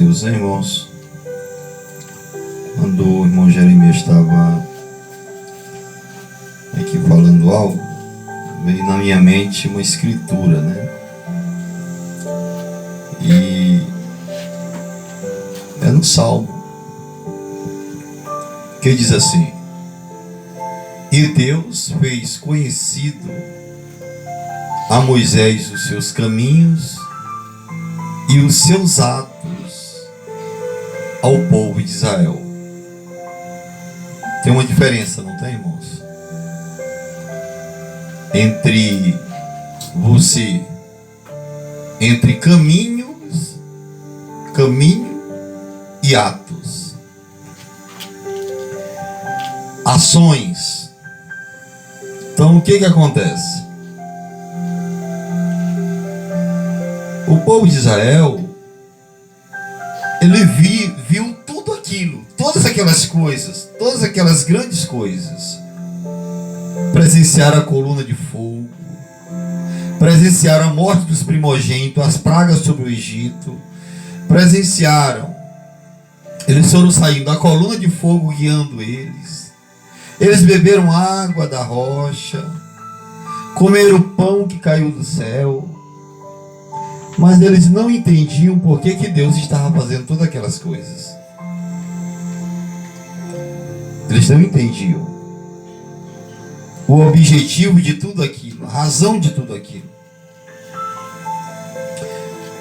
Deus, né, irmãos? Quando o irmão Jeremias estava aqui falando algo, veio na minha mente uma escritura, né? E é no Salmo, que diz assim: e Deus fez conhecido a Moisés os seus caminhos e os seus atos ao povo de Israel. Tem uma diferença, não tem, irmãos? Entre você, entre caminho e atos. Ações. Então o que acontece? O povo de Israel, ele viu tudo aquilo, todas aquelas coisas, todas aquelas grandes coisas. Presenciaram a coluna de fogo, presenciaram a morte dos primogênitos, as pragas sobre o Egito, presenciaram, eles foram saindo da coluna de fogo guiando eles, eles beberam água da rocha, comeram o pão que caiu do céu, mas eles não entendiam por que Deus estava fazendo todas aquelas coisas. Eles não entendiam o objetivo de tudo aquilo, a razão de tudo aquilo.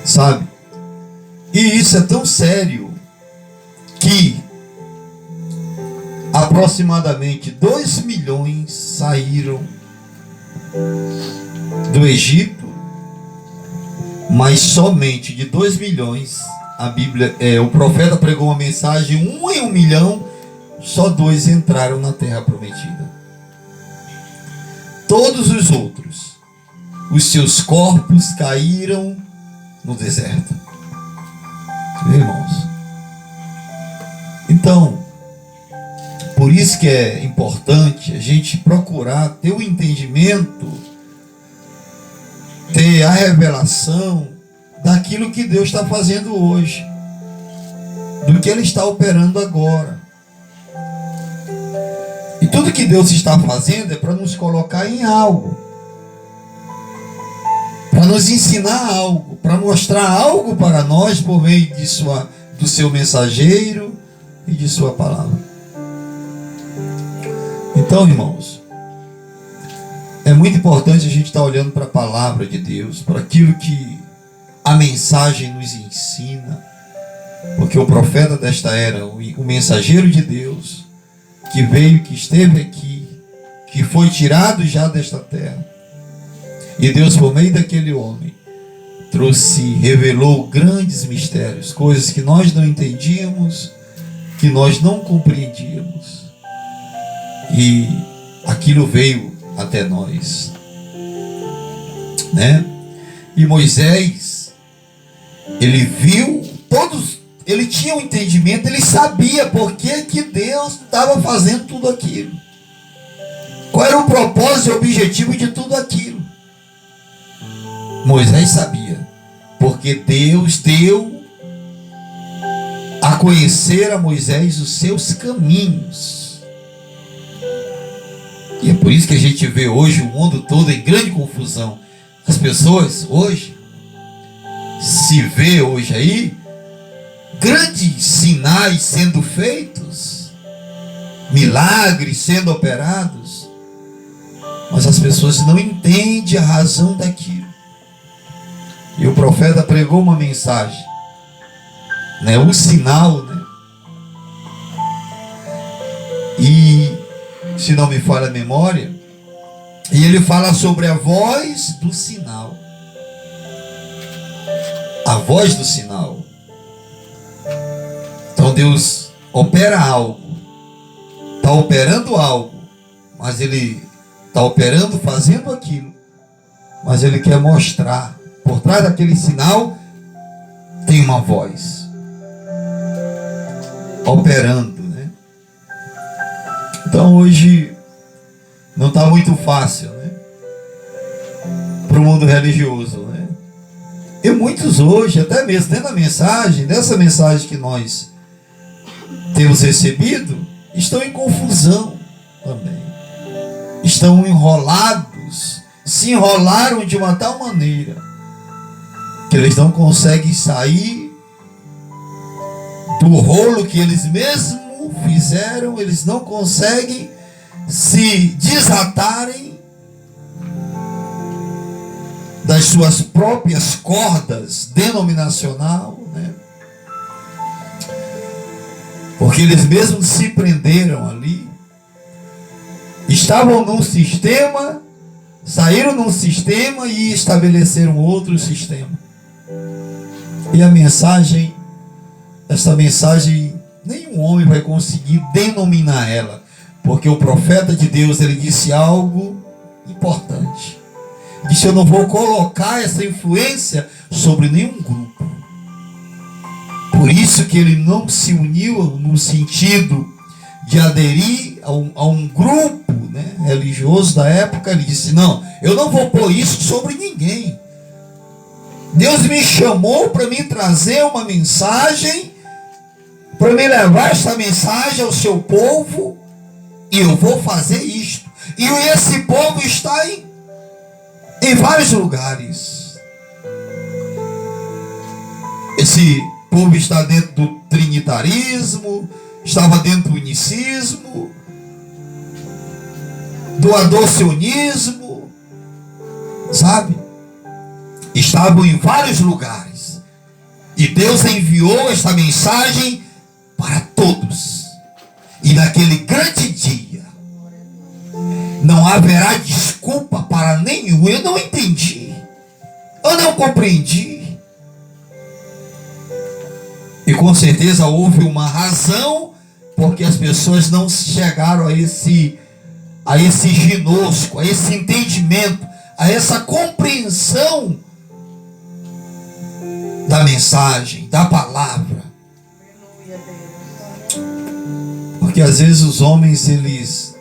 Sabe? E isso é tão sério que aproximadamente 2 milhões saíram do Egito, mas somente de 2 milhões, a Bíblia, o profeta pregou uma mensagem, 1 em 1 milhão, só 2 entraram na terra prometida. Todos os outros, os seus corpos caíram no deserto. Irmãos, então, por isso que é importante a gente procurar ter o entendimento, ter a revelação daquilo que Deus está fazendo hoje, do que Ele está operando agora. E tudo que Deus está fazendo é para nos colocar em algo, para nos ensinar algo, para mostrar algo para nós por meio do seu mensageiro e de sua palavra. Então, irmãos, é muito importante a gente estar olhando para a palavra de Deus, para aquilo que a mensagem nos ensina, porque o profeta desta era, o mensageiro de Deus, que veio, que esteve aqui, que foi tirado já desta terra, e Deus, por meio daquele homem, revelou grandes mistérios, coisas que nós não entendíamos, que nós não compreendíamos, e aquilo veio até nós, né? E Moisés, ele viu ele tinha um entendimento, ele sabia por que Deus estava fazendo tudo aquilo, qual era o propósito e o objetivo de tudo aquilo. Moisés sabia, porque Deus deu a conhecer a Moisés os seus caminhos. E é por isso que a gente vê hoje o mundo todo em grande confusão. As pessoas hoje, se vê hoje aí, grandes sinais sendo feitos, milagres sendo operados, mas as pessoas não entendem a razão daquilo. E o profeta pregou uma mensagem, né? O sinal, né? E, se não me falha a memória, e ele fala sobre a voz do sinal. A voz do sinal. Então Deus opera algo, está operando algo, mas Ele está operando, fazendo aquilo, mas Ele quer mostrar, por trás daquele sinal, tem uma voz operando, né? Então hoje não está muito fácil, né? Para o mundo religioso, né? E muitos hoje, até mesmo dentro da mensagem, dessa mensagem que nós temos recebido, estão em confusão também. Estão enrolados, se enrolaram de uma tal maneira que eles não conseguem sair do rolo que eles mesmos fizeram, eles não conseguem se desatarem das suas próprias cordas denominacional, né? Porque eles mesmos se prenderam ali, estavam num sistema, saíram num sistema e estabeleceram outro sistema. E a mensagem, essa mensagem, nenhum homem vai conseguir denominar ela, porque o profeta de Deus, ele disse algo importante. Disse: eu não vou colocar essa influência sobre nenhum grupo. Por isso que ele não se uniu no sentido de aderir a um grupo, né, religioso da época. Ele disse: não, eu não vou pôr isso sobre ninguém. Deus me chamou para me trazer uma mensagem, para me levar esta mensagem ao seu povo, e eu vou fazer isto. E esse povo está em vários lugares. Esse povo está dentro do trinitarismo, estava dentro do unicismo, do adocionismo, sabe? Estavam em vários lugares. E Deus enviou esta mensagem para todos. E naquele grande dia não haverá desculpa para nenhum. Eu não entendi, eu não compreendi. E com certeza houve uma razão, porque as pessoas não chegaram a esse ginosco, a esse entendimento, a essa compreensão da mensagem, da palavra. Porque às vezes os homens, eles,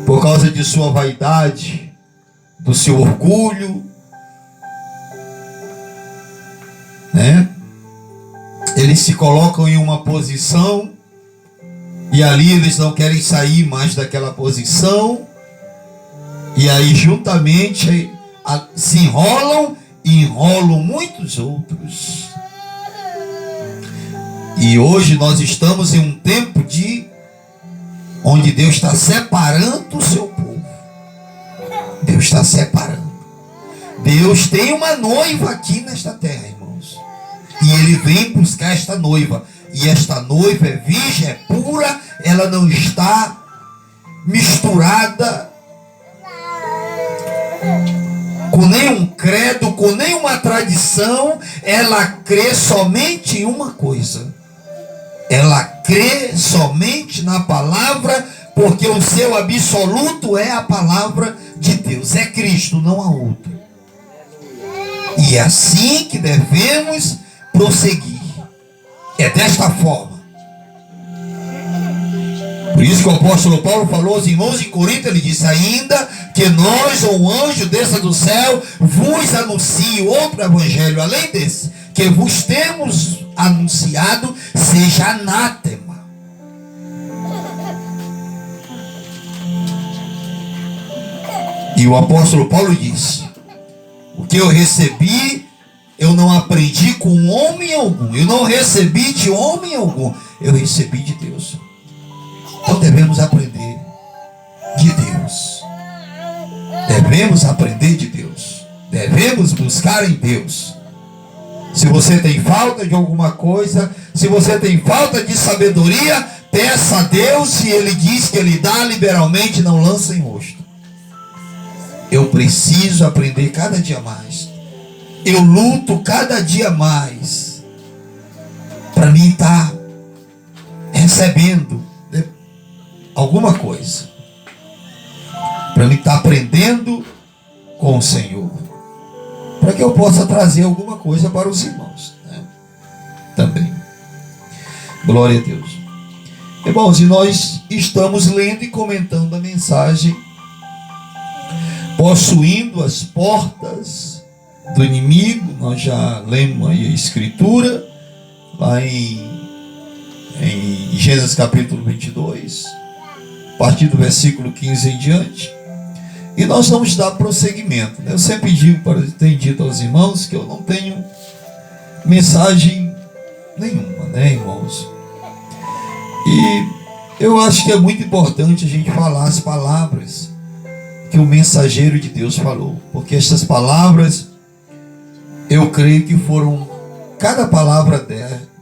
por causa de sua vaidade, do seu orgulho, né, eles se colocam em uma posição e ali eles não querem sair mais daquela posição, e aí juntamente se enrolam e enrolam muitos outros. E hoje nós estamos em um tempo onde Deus está separando o seu povo. Deus está separando. Deus tem uma noiva aqui nesta terra, irmãos. E Ele vem buscar esta noiva. E esta noiva é virgem, é pura. Ela não está misturada com nenhum credo, com nenhuma tradição. Ela crê somente em uma coisa. Ela crê somente na palavra, porque o seu absoluto é a palavra de Deus. É Cristo, não há outro. E é assim que devemos prosseguir. É desta forma. Por isso que o apóstolo Paulo falou aos irmãos em Corinto, ele disse: ainda que nós, ou um anjo desça do céu, vos anuncie outro evangelho além desse, que vos temos anunciado, seja anátema. E o apóstolo Paulo disse: o que eu recebi, eu não aprendi com homem algum, eu não recebi de homem algum, eu recebi de Deus. Então devemos aprender de Deus. Devemos aprender de Deus. Devemos buscar em Deus. Se você tem falta de alguma coisa, se você tem falta de sabedoria, peça a Deus, se Ele diz que Ele dá liberalmente, não lança em rosto. Eu preciso aprender cada dia mais. Eu luto cada dia mais para mim estar recebendo alguma coisa, para mim estar aprendendo com o Senhor, para que eu possa trazer alguma coisa para os irmãos, né? Também. Glória a Deus. Irmãos, e nós estamos lendo e comentando a mensagem, possuindo as portas do inimigo. Nós já lemos aí a escritura, lá em Gênesis capítulo 22, a partir do versículo 15 em diante. E nós vamos dar prosseguimento. Eu sempre tenho dito aos irmãos que eu não tenho mensagem nenhuma, né, irmãos? E eu acho que é muito importante a gente falar as palavras que o mensageiro de Deus falou, porque estas palavras, eu creio que foram, cada palavra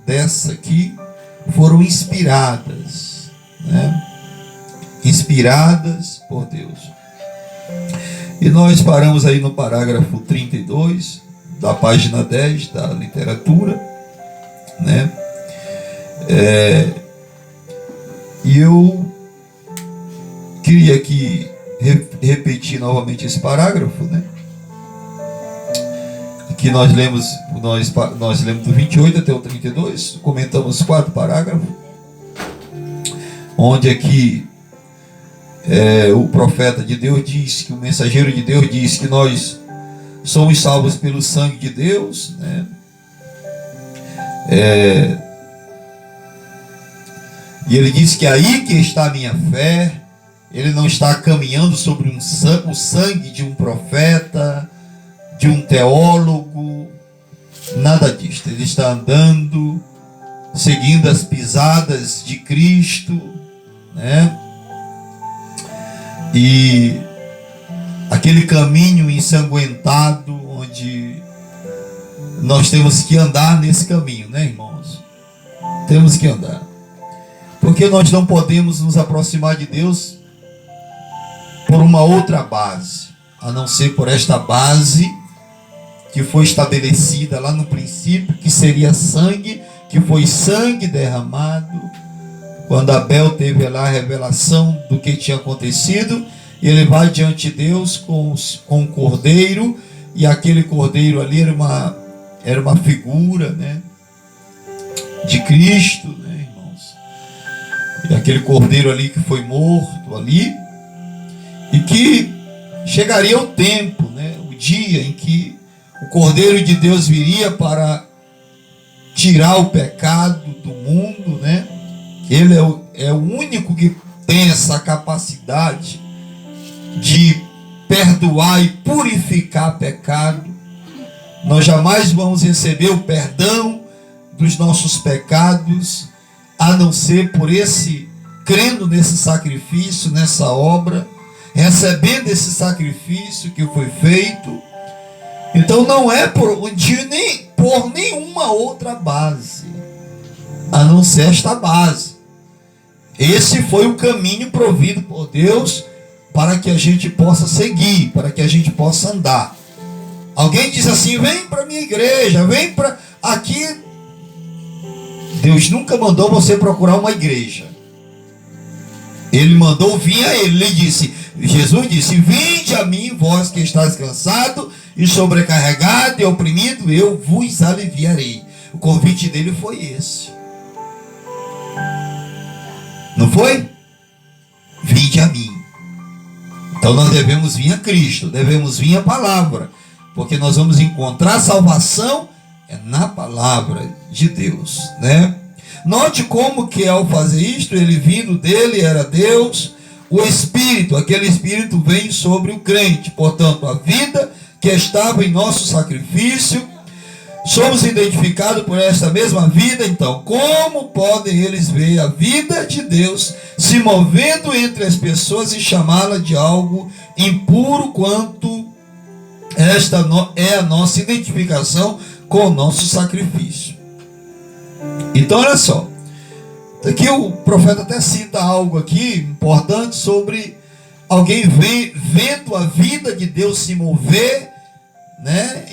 dessa aqui, foram inspiradas, né? Inspiradas por Deus. E nós paramos aí no parágrafo 32, da página 10 da literatura, né? E eu queria aqui repetir novamente esse parágrafo, né? Que nós lemos do 28 até o 32, comentamos 4 parágrafos, onde aqui o profeta de Deus diz, que o mensageiro de Deus diz que nós somos salvos pelo sangue de Deus, né? E ele diz que aí que está a minha fé. Ele não está caminhando sobre o sangue de um profeta, de um teólogo, nada disso. Ele está andando, seguindo as pisadas de Cristo, né? E aquele caminho ensanguentado, onde nós temos que andar nesse caminho, né, irmãos? Temos que andar. Porque nós não podemos nos aproximar de Deus por uma outra base, a não ser por esta base que foi estabelecida lá no princípio, que seria sangue, que foi sangue derramado, quando Abel teve lá a revelação do que tinha acontecido, e ele vai diante de Deus com o cordeiro, e aquele cordeiro ali era uma figura, né, de Cristo, né, irmãos? E aquele cordeiro ali que foi morto ali, e que chegaria o tempo, né, o dia em que o Cordeiro de Deus viria para tirar o pecado do mundo, né? Ele é o único que tem essa capacidade de perdoar e purificar pecado. Nós jamais vamos receber o perdão dos nossos pecados, a não ser por crendo nesse sacrifício, nessa obra, recebendo esse sacrifício que foi feito. Então não é por nenhuma outra base, a não ser esta base. Esse foi o caminho provido por Deus para que a gente possa seguir, para que a gente possa andar. Alguém diz assim: vem para a minha igreja, vem para aqui. Deus nunca mandou você procurar uma igreja. Ele mandou vir a ele. Jesus disse: vinde a mim, vós que estáis cansado e sobrecarregado e oprimido, eu vos aliviarei. O convite dele foi esse. Não foi? Vinde a mim. Então nós devemos vir a Cristo, devemos vir a palavra, porque nós vamos encontrar salvação na palavra de Deus, né? Note como que ao fazer isto, ele vindo dele era Deus, o Espírito, aquele Espírito vem sobre o crente. Portanto, a vida que estava em nosso sacrifício, somos identificados por esta mesma vida. Então, como podem eles ver a vida de Deus se movendo entre as pessoas e chamá-la de algo impuro, quanto esta é a nossa identificação com o nosso sacrifício? Então, olha só. Aqui o profeta até cita algo aqui importante sobre alguém vendo a vida de Deus se mover, né,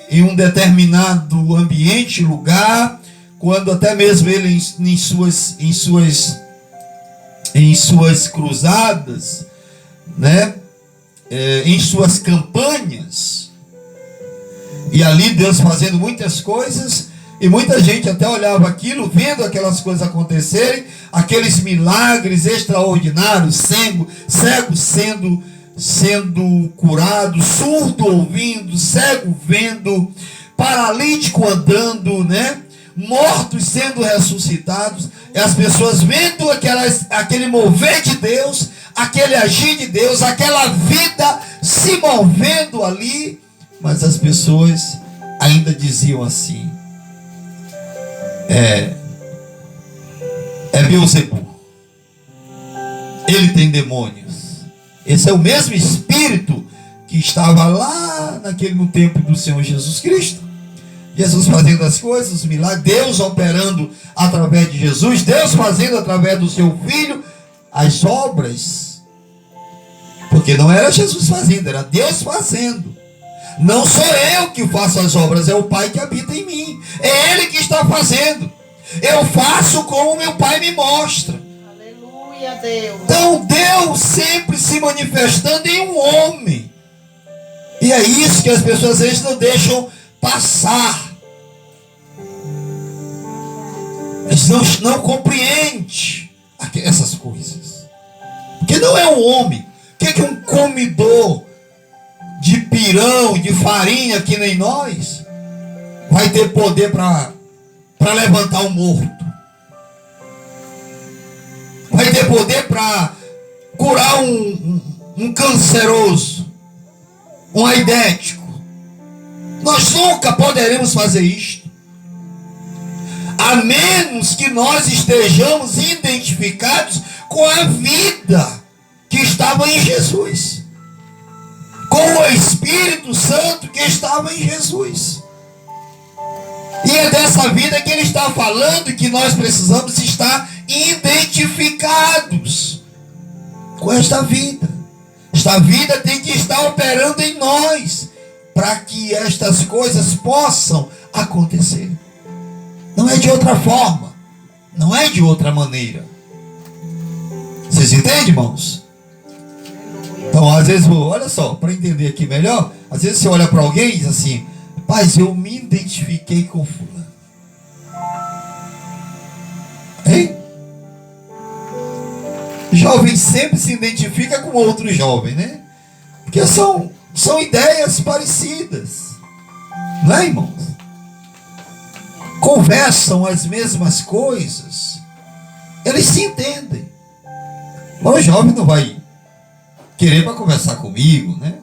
em um determinado ambiente, lugar, quando até mesmo ele em suas cruzadas, né, em suas campanhas, e ali Deus fazendo muitas coisas. E muita gente até olhava aquilo, vendo aquelas coisas acontecerem, aqueles milagres extraordinários, cegos sendo sendo curado, surdo ouvindo, cego vendo, paralítico andando, né? Mortos sendo ressuscitados, e as pessoas vendo aquele mover de Deus, aquele agir de Deus, aquela vida se movendo ali, mas as pessoas ainda diziam assim: é Beelzebul, ele tem demônios. Esse é o mesmo espírito que estava lá no tempo do Senhor Jesus Cristo. Jesus fazendo as coisas, os milagres, Deus operando através de Jesus, Deus fazendo através do seu Filho as obras. Porque não era Jesus fazendo, era Deus fazendo. Não sou eu que faço as obras, é o Pai que habita em mim. É Ele que está fazendo. Eu faço como meu Pai me mostra. Aleluia, Deus. Então Deus sempre se manifestando em um homem. E é isso que as pessoas às vezes não deixam passar. Eles não compreendem essas coisas. Porque não é um homem. O que é um comedor de pirão, de farinha, que nem nós, vai ter poder para levantar um morto? Vai ter poder para curar um canceroso, um aidético? Nós nunca poderemos fazer isto, a menos que nós estejamos identificados com a vida que estava em Jesus, com o Espírito Santo que estava em Jesus. E é dessa vida que ele está falando, que nós precisamos estar identificados com esta vida. Esta vida tem que estar operando em nós, para que estas coisas possam acontecer. Não é de outra forma, não é de outra maneira. Vocês entendem, irmãos? Então, às vezes, olha só, para entender aqui melhor, às vezes você olha para alguém e diz assim: "Paz, eu me identifiquei com fulano." Hein? Jovem sempre se identifica com outro jovem, né? Porque são ideias parecidas, não é, irmãos? Conversam as mesmas coisas, eles se entendem. Mas o jovem não vai querer para conversar comigo, né?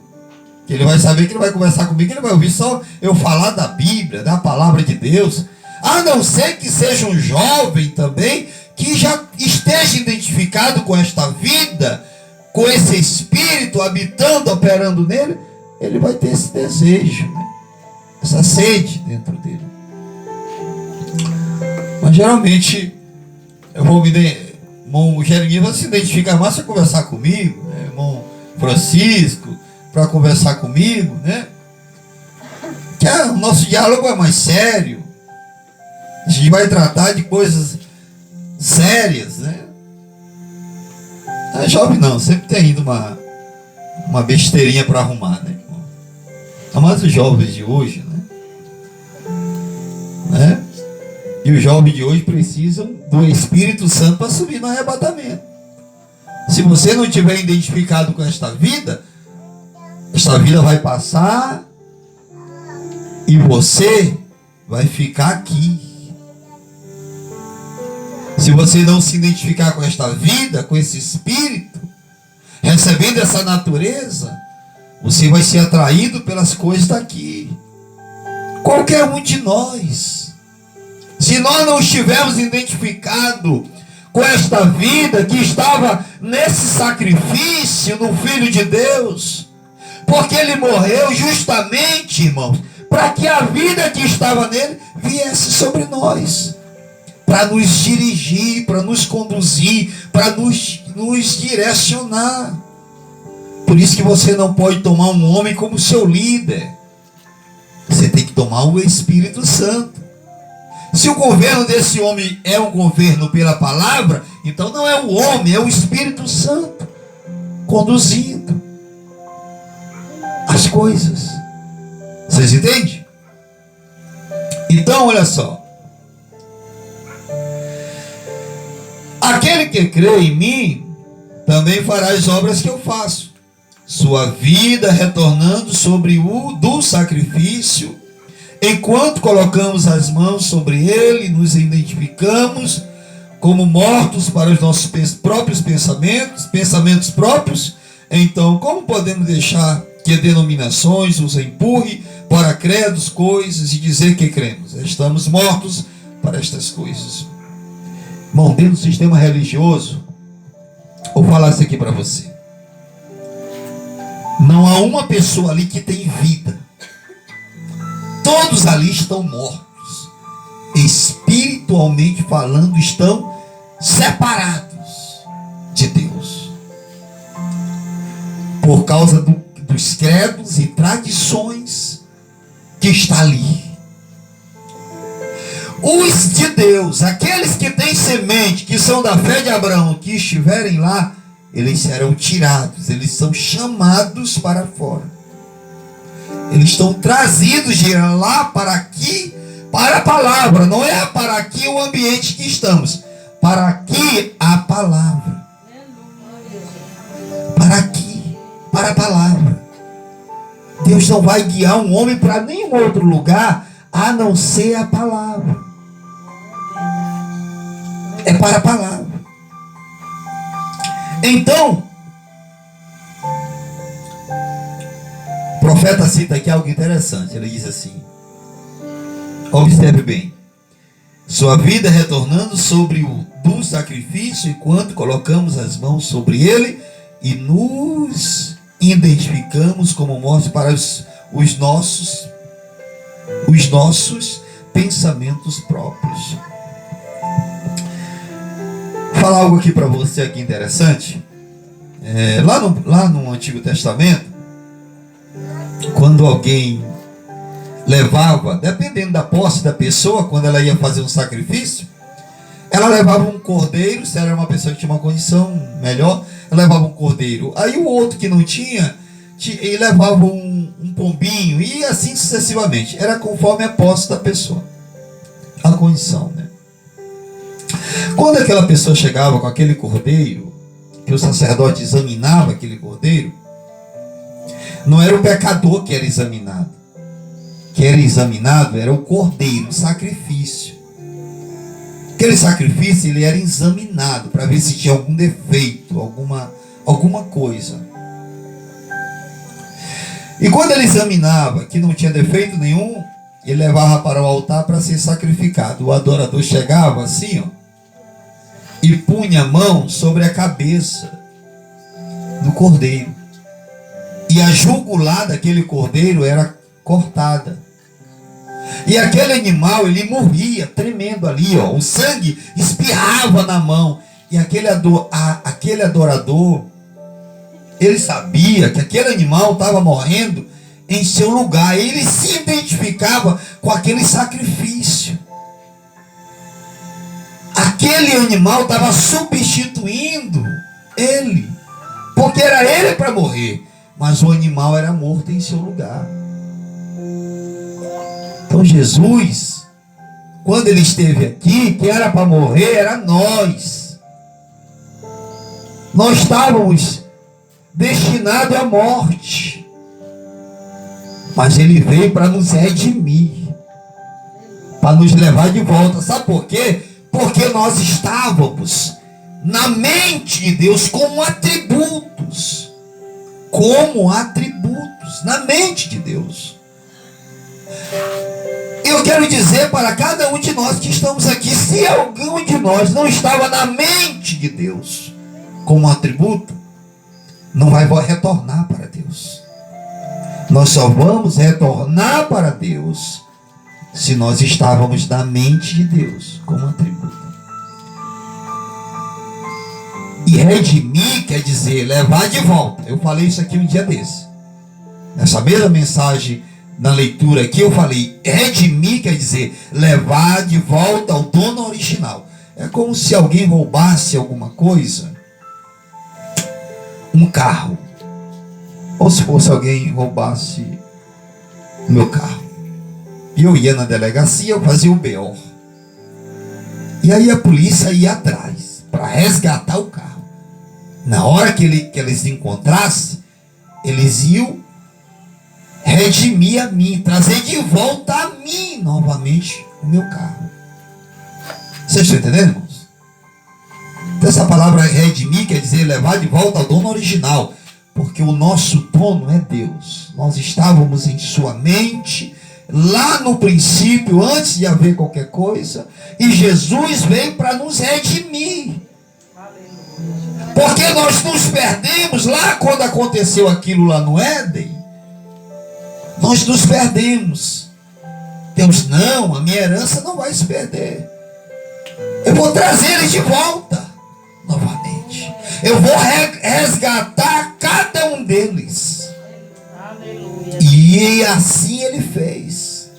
Que ele vai saber que ele vai conversar comigo, ele vai ouvir só eu falar da Bíblia, da palavra de Deus. A não ser que seja um jovem também que já esteja identificado com esta vida, com esse Espírito habitando, operando nele, ele vai ter esse desejo, né? Essa sede dentro dele. Mas geralmente, irmão Jeremias vai se identificar mais para conversar comigo, né? Irmão Francisco, para conversar comigo, né? Que o nosso diálogo é mais sério. A gente vai tratar de coisas sérias, né? A jovem não, sempre tem ainda uma besteirinha para arrumar, né? Mas os jovens de hoje, né? E os jovens de hoje precisam do Espírito Santo para subir no arrebatamento. Se você não tiver identificado com esta vida vai passar e você vai ficar aqui. Se você não se identificar com esta vida, com esse Espírito, recebendo essa natureza, você vai ser atraído pelas coisas daqui. Qualquer um de nós. Se nós não estivermos identificados com esta vida que estava nesse sacrifício no Filho de Deus, porque ele morreu justamente, irmãos, para que a vida que estava nele viesse sobre nós, para nos dirigir, para nos conduzir, para nos direcionar. Por isso que você não pode tomar um homem como seu líder. Você tem que tomar o Espírito Santo. Se o governo desse homem é um governo pela palavra, então não é o homem, é o Espírito Santo conduzindo as coisas. Vocês entendem? Então, olha só. Aquele que crê em mim também fará as obras que eu faço. sua vida retornando sobre o do sacrifício, enquanto colocamos as mãos sobre ele, nos identificamos como mortos para os nossos próprios pensamentos próprios. Então, como podemos deixar que denominações os empurre para credos, coisas e dizer que cremos? Estamos mortos para estas coisas. Irmão, dentro do sistema religioso, vou falar isso aqui para você. Não há uma pessoa ali que tem vida. Todos ali estão mortos. Espiritualmente falando, estão separados de Deus. Por causa dos credos e tradições que está ali. Os de Deus, aqueles que têm semente, que são da fé de Abraão, que estiverem lá, eles serão tirados, eles são chamados para fora. Eles estão trazidos de lá para aqui, para a palavra. Não é para aqui o ambiente que estamos. Para aqui a palavra. Para aqui, para a palavra. Deus não vai guiar um homem para nenhum outro lugar, a não ser a palavra. É para a palavra. Então, o profeta cita aqui algo interessante. Ele diz assim, observe bem: sua vida retornando sobre o do sacrifício, enquanto colocamos as mãos sobre ele e nos identificamos como mortos para os nossos pensamentos próprios. Vou falar algo aqui para você aqui interessante. Lá no Antigo Testamento, quando alguém levava, dependendo da posse da pessoa, quando ela ia fazer um sacrifício, ela levava um cordeiro. Se era uma pessoa que tinha uma condição melhor, ela levava um cordeiro. Aí o outro que não tinha, ele levava um pombinho, e assim sucessivamente. Era conforme a posse da pessoa, a condição, né? Quando aquela pessoa chegava com aquele cordeiro, que o sacerdote examinava aquele cordeiro, não era o pecador que era examinado. Que era examinado era o cordeiro, o sacrifício. Aquele sacrifício, ele era examinado para ver se tinha algum defeito, alguma coisa. E quando ele examinava que não tinha defeito nenhum, ele levava para o altar para ser sacrificado. O adorador chegava assim, ó, e punha a mão sobre a cabeça do cordeiro. E a jugular daquele cordeiro era cortada. E aquele animal, ele morria tremendo ali, ó. O sangue espirrava na mão. E aquele adorador, ele sabia que aquele animal estava morrendo em seu lugar. Ele se identificava com aquele sacrifício. Aquele animal estava substituindo ele, porque era ele para morrer, mas o animal era morto em seu lugar. Então Jesus, quando ele esteve aqui, quem era para morrer era nós. Nós estávamos destinados à morte, mas ele veio para nos redimir, para nos levar de volta. Sabe por quê? Porque nós estávamos na mente de Deus como atributos. Como atributos, na mente de Deus. Eu quero dizer para cada um de nós que estamos aqui, se algum de nós não estava na mente de Deus como atributo, não vai retornar para Deus. Nós só vamos retornar para Deus se nós estávamos na mente de Deus como atributo. E redimir quer dizer levar de volta. Eu falei isso aqui um dia desse. Nessa mesma mensagem, na leitura aqui, eu falei, redimir quer dizer levar de volta ao dono original. É como se alguém roubasse alguma coisa, um carro, ou se fosse alguém roubasse o meu carro, e eu ia na delegacia, eu fazia o BO, e aí a polícia ia atrás para resgatar o carro. Na hora que eles encontrassem, Eles iam redimir a mim, trazer de volta a mim novamente o meu carro. Vocês estão entendendo, irmãos? Então, essa palavra redimir quer dizer levar de volta ao dono original, porque o nosso dono é Deus. Nós estávamos em sua mente lá no princípio, antes de haver qualquer coisa, e Jesus veio para nos redimir. Porque nós nos perdemos lá quando aconteceu aquilo lá no Éden. Nós nos perdemos. Deus, não, a minha herança não vai se perder. Eu vou trazer eles de volta novamente. Eu vou resgatar cada um deles. Aleluia. E assim ele fez.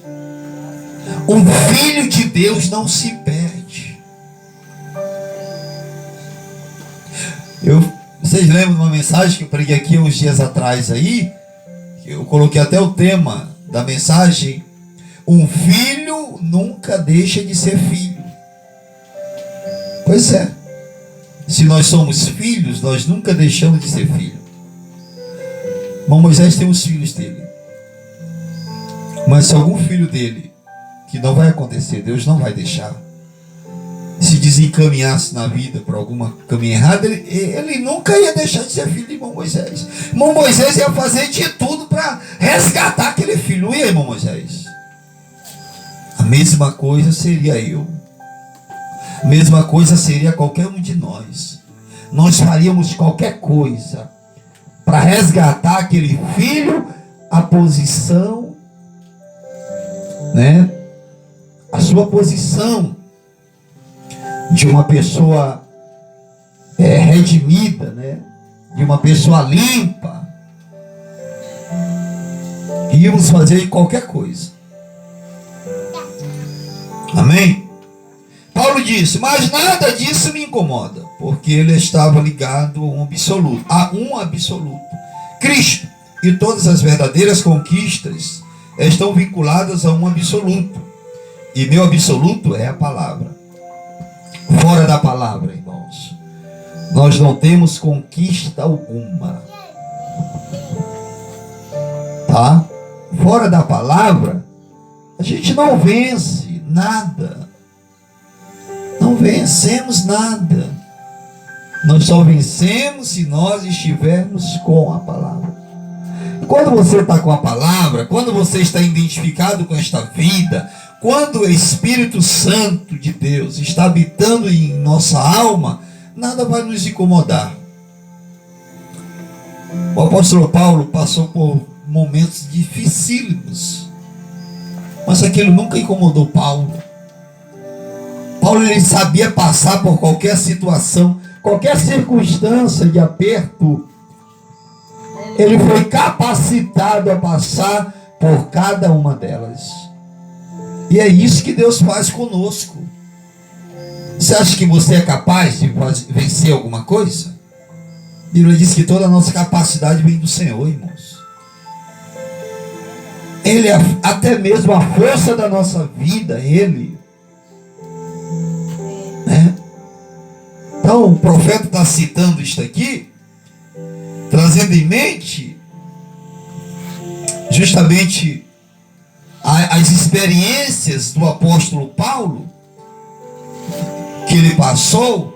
O Filho de Deus não se perde. Vocês lembram de uma mensagem que eu preguei aqui uns dias atrás aí? Eu coloquei até o tema da mensagem: um filho nunca deixa de ser filho. Pois é. Se nós somos filhos, nós nunca deixamos de ser filho. Irmão Moisés tem os filhos dele. Mas se algum filho dele, que não vai acontecer, Deus não vai deixar, se desencaminhasse na vida por alguma caminho errado, ele nunca ia deixar de ser filho de irmão Moisés. Irmão Moisés ia fazer de tudo para resgatar aquele filho. E aí, irmão Moisés? A mesma coisa seria eu. A mesma coisa seria qualquer um de nós. Nós faríamos qualquer coisa para resgatar aquele filho, a posição, né? A sua posição de uma pessoa redimida, né? De uma pessoa limpa. Íamos fazer qualquer coisa. Amém? Paulo disse: mas nada disso me incomoda, porque ele estava ligado a um absoluto, Cristo, e todas as verdadeiras conquistas estão vinculadas a um absoluto, e meu absoluto é a palavra. Fora da palavra, irmãos, nós não temos conquista alguma, tá? Fora da palavra, a gente não vence nada. Não vencemos nada. Nós só vencemos se nós estivermos com a palavra. Quando você está com a palavra, quando você está identificado com esta vida, quando o Espírito Santo de Deus está habitando em nossa alma, nada vai nos incomodar. O apóstolo Paulo passou por momentos dificílimos, mas aquilo nunca incomodou Paulo. Paulo, ele sabia passar por qualquer situação, qualquer circunstância de aperto. Ele foi capacitado a passar por cada uma delas. E é isso que Deus faz conosco. Você acha que você é capaz de vencer alguma coisa? A Bíblia diz que toda a nossa capacidade vem do Senhor, irmãos. Ele é até mesmo a força da nossa vida, Ele. Então o profeta está citando isto aqui, trazendo em mente justamente as experiências do apóstolo Paulo que ele passou.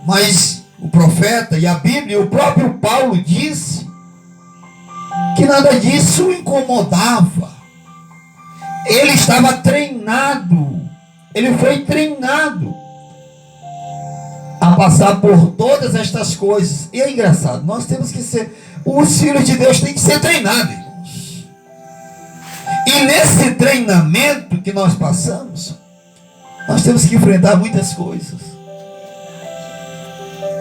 Mas o profeta e a Bíblia, o próprio Paulo disse que nada disso o incomodava. Ele estava treinado, ele foi treinado a passar por todas estas coisas. E é engraçado, nós temos que ser, os filhos de Deus têm que ser treinados, irmãos. E nesse treinamento que nós passamos, nós temos que enfrentar muitas coisas.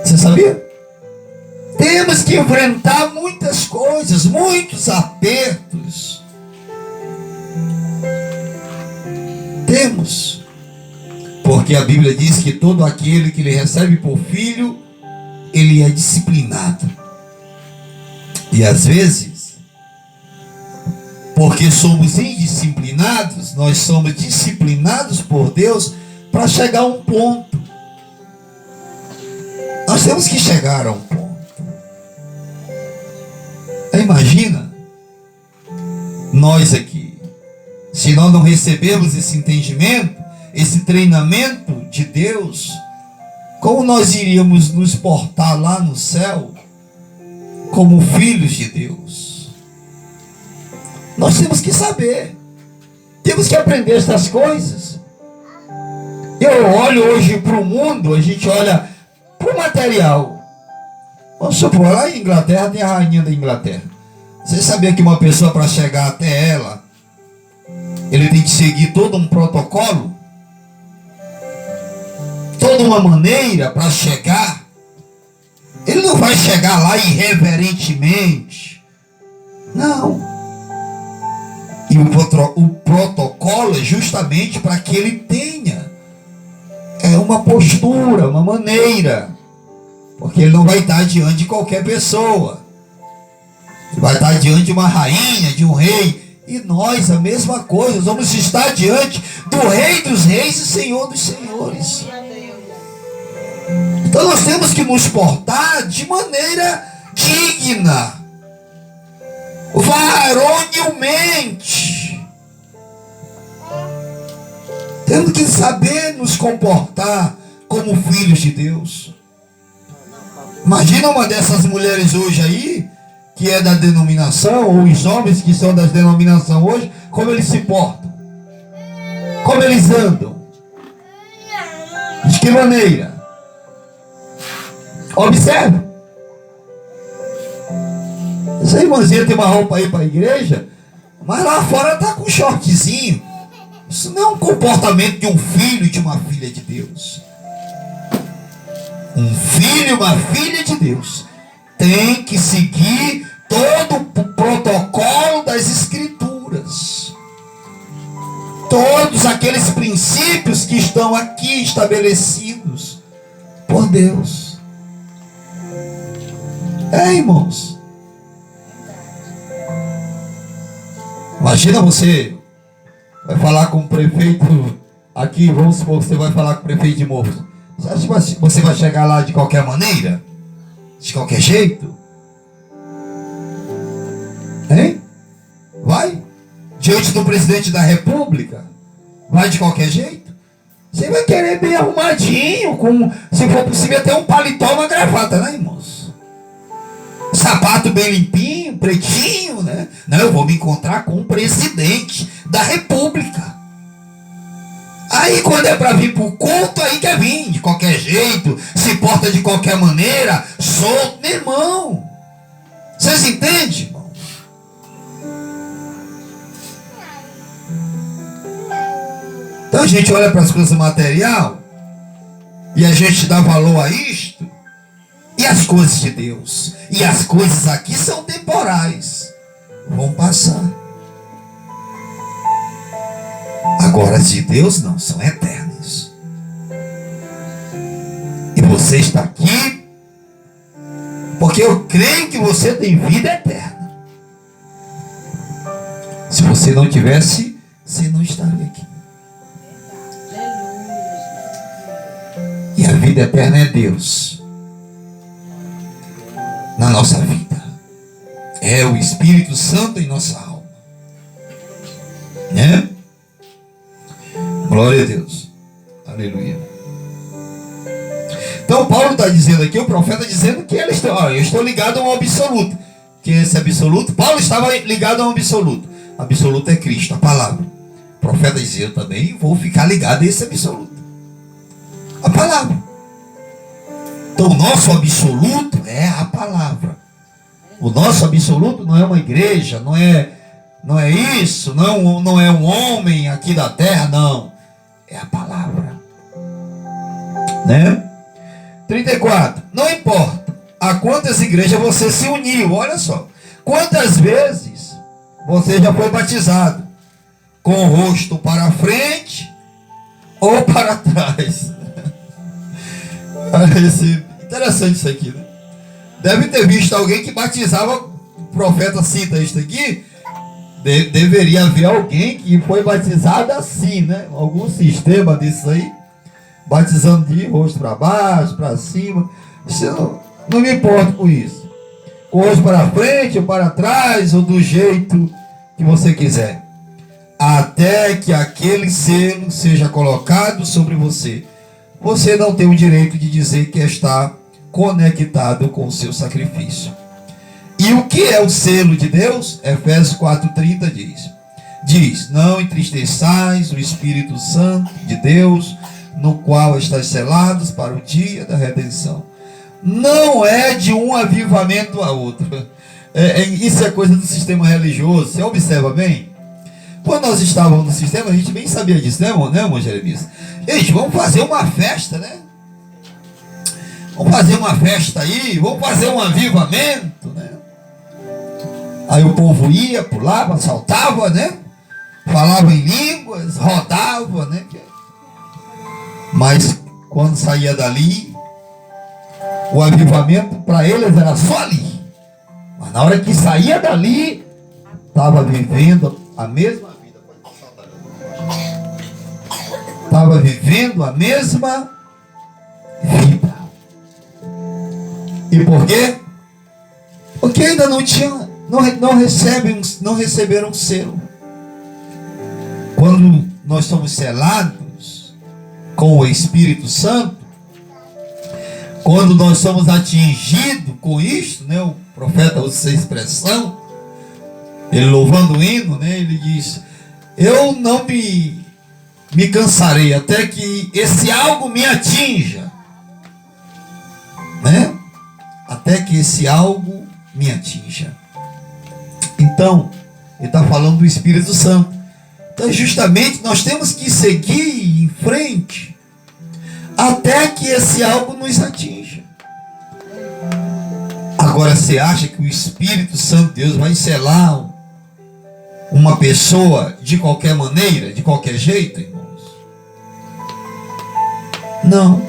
Você sabia? Temos que enfrentar muitas coisas, muitos apertos. Temos. Porque a Bíblia diz que todo aquele que lhe recebe por filho, ele é disciplinado. E às vezes, porque somos indisciplinados, nós somos disciplinados por Deus para chegar a um ponto. Nós temos que chegar a um ponto. imagina nós aqui, se nós não recebermos esse entendimento, esse treinamento de Deus, como nós iríamos nos portar lá no céu como filhos de Deus? Nós temos que saber, temos que aprender essas coisas. Eu olho hoje para o mundo, a gente olha para o material. Vamos supor, lá em Inglaterra tem a rainha da Inglaterra. Você sabia que uma pessoa, para chegar até ela, ele tem que seguir todo um protocolo? Toda uma maneira para chegar? Ele não vai chegar lá irreverentemente. Não. E o protocolo é justamente para que ele tenha uma postura, uma maneira. Porque ele não vai estar diante de qualquer pessoa. Ele vai estar diante de uma rainha, de um rei. E nós, a mesma coisa. Nós vamos estar diante do Rei dos Reis e Senhor dos Senhores. Então nós temos que nos portar de maneira digna, varonilmente. Temos que saber nos comportar como filhos de Deus. Imagina uma dessas mulheres hoje aí, que é da denominação, ou os homens que são das denominações hoje, como eles se portam, como eles andam, de que maneira? Observe. Essa irmãzinha tem uma roupa aí para a igreja, mas lá fora está com um shortzinho. Isso não é um comportamento de um filho e de uma filha de Deus. Um filho e uma filha de Deus tem que seguir todo o protocolo das Escrituras. Todos aqueles princípios que estão aqui estabelecidos por Deus. Irmãos. Imagina você vai falar com o prefeito aqui, vamos supor que você vai falar com o prefeito de Morros. Você acha que você vai chegar lá de qualquer maneira? De qualquer jeito? Hein? Vai? Diante do presidente da República? Vai de qualquer jeito? Você vai querer bem arrumadinho, com, se for possível até um paletó, uma gravata, né, irmãos? Sapato bem limpinho, pretinho, né? Não, eu vou me encontrar com o presidente da República. Aí quando é para vir para o culto, aí quer vir de qualquer jeito, se porta de qualquer maneira, solto, meu irmão. Vocês entendem, irmão? Então a gente olha para as coisas material e a gente dá valor a isto. E as coisas de Deus, e as coisas aqui são temporais, vão passar. Agora as de Deus não, são eternas. E você está aqui porque eu creio que você tem vida eterna. Se você não tivesse, você não estaria aqui. E a vida eterna é Deus na nossa vida. É o Espírito Santo em nossa alma, né? Glória a Deus. Aleluia. Então Paulo está dizendo aqui, o profeta dizendo que eu estou ligado a um absoluto. Que esse absoluto, Paulo estava ligado a um absoluto. Absoluto é Cristo, a palavra. O profeta dizia, eu também vou ficar ligado a esse absoluto, a palavra. Então o nosso absoluto é a palavra. O nosso absoluto não é uma igreja, não é isso, não é um homem aqui da terra, não. É a palavra. Né? 34. Não importa a quantas igrejas você se uniu, olha só. Quantas vezes você já foi batizado? Com o rosto para frente ou para trás? Interessante isso aqui, né? Deve ter visto alguém que batizava, o profeta cita isso aqui, deveria haver alguém que foi batizado assim, né? Algum sistema disso aí, batizando de rosto para baixo, para cima. Isso não me importo com isso. hoje para frente ou para trás, ou do jeito que você quiser. Até que aquele selo seja colocado sobre você. Você não tem o direito de dizer que está conectado com o seu sacrifício. E o que é o selo de Deus? Efésios 4,30 diz: não entristeçais o Espírito Santo de Deus, no qual estáis selados para o dia da redenção. Não é de um avivamento a outro. Isso é coisa do sistema religioso. Você observa bem? Quando nós estávamos no sistema, a gente bem sabia disso, né, irmão Jeremias? Gente, vamos fazer uma festa, né? Vamos fazer uma festa aí, vamos fazer um avivamento, né? Aí o povo ia, pulava, saltava, né? Falava em línguas, rodava, né? Mas quando saía dali, o avivamento para eles era só ali. Mas na hora que saía dali, estava vivendo a mesma vida. Estava vivendo a mesma vida. E por quê? Porque ainda não tinha, não receberam selo. Quando nós somos selados com o Espírito Santo, quando nós somos atingidos com isto, né, o profeta usa essa expressão, ele louvando o hino, né, ele diz: eu não me cansarei até que esse algo me atinja, né? Até que esse algo me atinja. Então, ele está falando do Espírito Santo. Então, justamente, nós temos que seguir em frente até que esse algo nos atinja. Agora, você acha que o Espírito Santo de Deus vai selar uma pessoa de qualquer maneira, de qualquer jeito, irmãos? Não.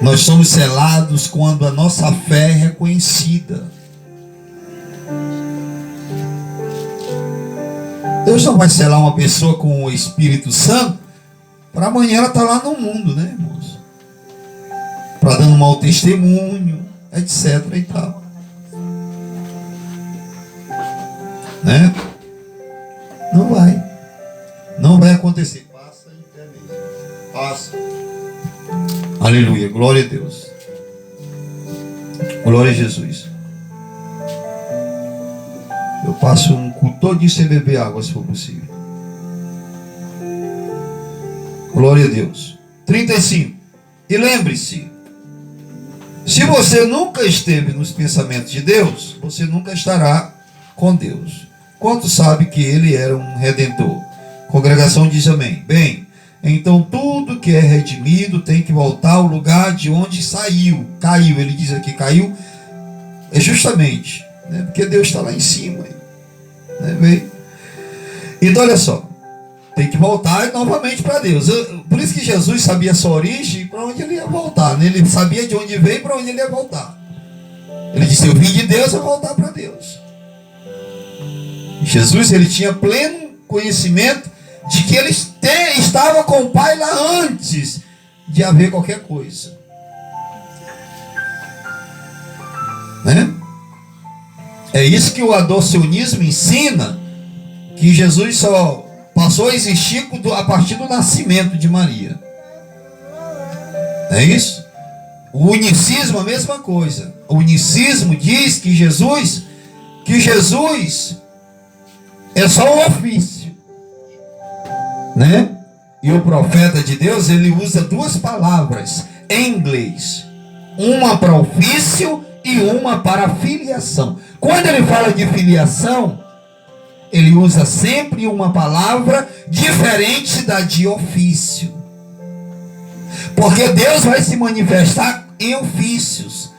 Nós somos selados quando a nossa fé é reconhecida. Deus não vai selar uma pessoa com o Espírito Santo para amanhã ela estar lá no mundo, né, irmãos? Para dando um mau testemunho, etc. e tal. Né? Não vai. Não vai acontecer. Passa em pé mesmo. Passa. Aleluia. Glória a Deus. Glória a Jesus. Eu passo um culto todinho sem beber água, se for possível. Glória a Deus. 35. E lembre-se, se você nunca esteve nos pensamentos de Deus, você nunca estará com Deus. Quantos sabem que Ele era um redentor? A congregação diz amém. Bem, então tudo que é redimido tem que voltar ao lugar de onde saiu. Caiu, ele diz aqui, caiu. É justamente, né, porque Deus está lá em cima. Né, bem? Então olha só, tem que voltar novamente para Deus. Por isso que Jesus sabia a sua origem e para onde ele ia voltar. Né? Ele sabia de onde veio e para onde ele ia voltar. Ele disse: eu vim de Deus, eu vou voltar para Deus. Jesus, ele tinha pleno conhecimento de que ele estava com o Pai lá antes de haver qualquer coisa. Né? É isso que o adocionismo ensina, que Jesus só passou a existir a partir do nascimento de Maria. É isso? O unicismo, a mesma coisa. O unicismo diz que Jesus é só um ofício, né? E o profeta de Deus, ele usa duas palavras em inglês, uma para ofício e uma para filiação. Quando ele fala de filiação, ele usa sempre uma palavra diferente da de ofício, porque Deus vai se manifestar em ofícios,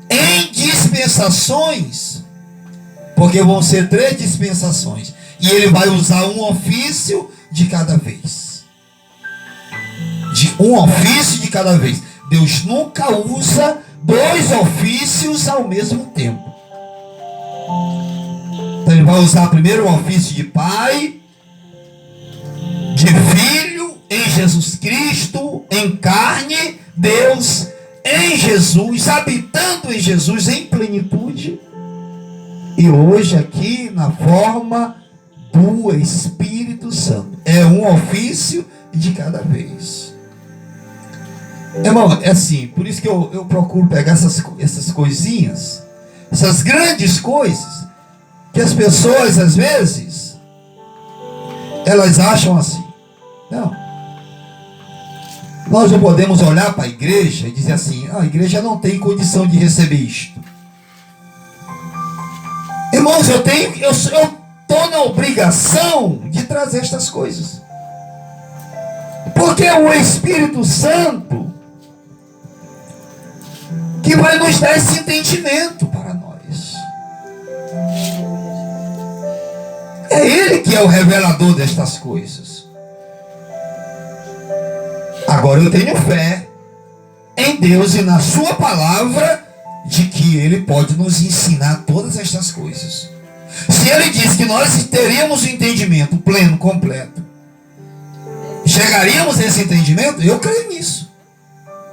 em dispensações, porque vão ser 3 dispensações, e ele vai usar um ofício de cada vez. Um ofício de cada vez. Deus nunca usa 2 ofícios ao mesmo tempo. Então ele vai usar primeiro o ofício de Pai, de Filho, em Jesus Cristo, em carne, Deus, em Jesus, habitando em Jesus em plenitude, e hoje aqui na forma do Espírito Santo. É um ofício de cada vez. Irmão, é assim, por isso que eu procuro pegar essas coisinhas, essas grandes coisas, que as pessoas às vezes elas acham assim. Não, nós não podemos olhar para a igreja e dizer assim: a igreja não tem condição de receber isto. Irmãos, eu estou na obrigação de trazer estas coisas, porque é o Espírito Santo que vai nos dar esse entendimento para nós. É Ele que é o revelador destas coisas. Agora eu tenho fé em Deus e na sua palavra de que Ele pode nos ensinar todas estas coisas. Se Ele diz que nós teríamos o entendimento pleno, completo, chegaríamos a esse entendimento, eu creio nisso.